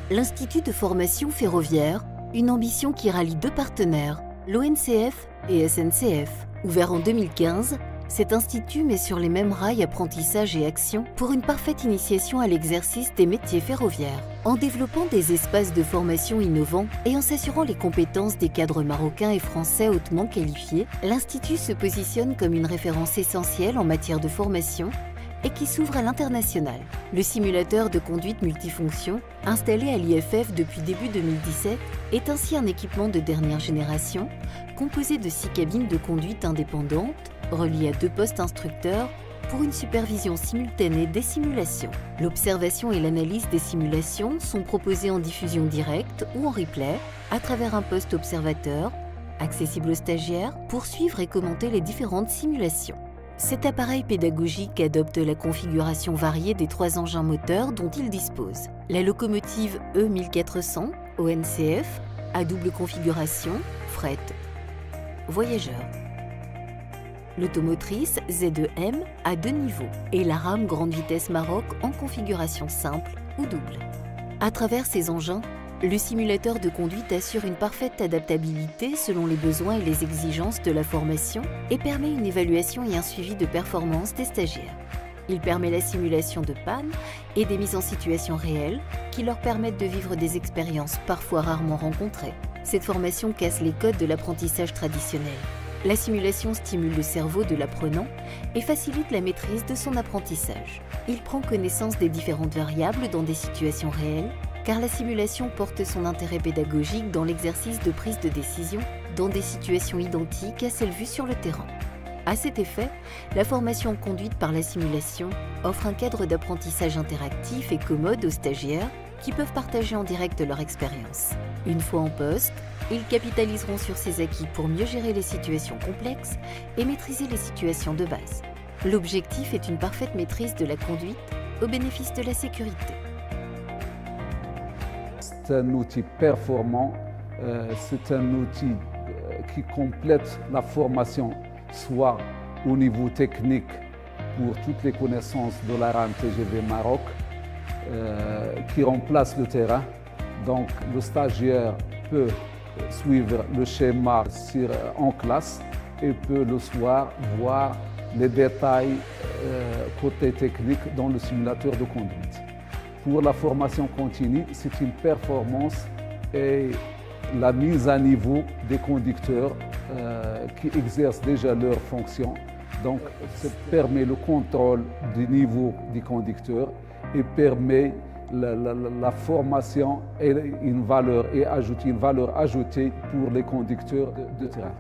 l'Institut de formation ferroviaire, une ambition qui rallie deux partenaires, l'ONCF et SNCF. Ouvert en 2015, cet institut met sur les mêmes rails apprentissage et action pour une parfaite initiation à l'exercice des métiers ferroviaires. En développant des espaces de formation innovants et en s'assurant les compétences des cadres marocains et français hautement qualifiés, l'Institut se positionne comme une référence essentielle en matière de formation et qui s'ouvre à l'international. Le simulateur de conduite multifonction, installé à l'IFF depuis début 2017, est ainsi un équipement de dernière génération, composé de 6 cabines de conduite indépendantes, reliées à 2 postes instructeurs, pour une supervision simultanée des simulations. L'observation et l'analyse des simulations sont proposées en diffusion directe ou en replay, à travers un poste observateur, accessible aux stagiaires, pour suivre et commenter les différentes simulations. Cet appareil pédagogique adopte la configuration variée des 3 engins moteurs dont il dispose. La locomotive E1400, ONCF, à double configuration, fret, voyageurs. L'automotrice Z2M à 2 niveaux et la rame grande vitesse Maroc en configuration simple ou double. À travers ces engins, le simulateur de conduite assure une parfaite adaptabilité selon les besoins et les exigences de la formation et permet une évaluation et un suivi de performance des stagiaires. Il permet la simulation de panne et des mises en situation réelles qui leur permettent de vivre des expériences parfois rarement rencontrées. Cette formation casse les codes de l'apprentissage traditionnel. La simulation stimule le cerveau de l'apprenant et facilite la maîtrise de son apprentissage. Il prend connaissance des différentes variables dans des situations réelles, car la simulation porte son intérêt pédagogique dans l'exercice de prise de décision dans des situations identiques à celles vues sur le terrain. À cet effet, la formation conduite par la simulation offre un cadre d'apprentissage interactif et commode aux stagiaires qui peuvent partager en direct leur expérience. Une fois en poste, ils capitaliseront sur ces acquis pour mieux gérer les situations complexes et maîtriser les situations de base. L'objectif est une parfaite maîtrise de la conduite au bénéfice de la sécurité. C'est un outil performant, c'est un outil qui complète la formation, soit au niveau technique pour toutes les connaissances de la rame TGV Maroc, qui remplace le terrain. Donc le stagiaire peut suivre le schéma en classe et peut le soir voir les détails côté technique dans le simulateur de conduite. Pour la formation continue, c'est une performance et la mise à niveau des conducteurs qui exercent déjà leurs fonctions. Donc, ça permet le contrôle du niveau des conducteurs et permet la formation et une valeur ajoutée pour les conducteurs de terrain.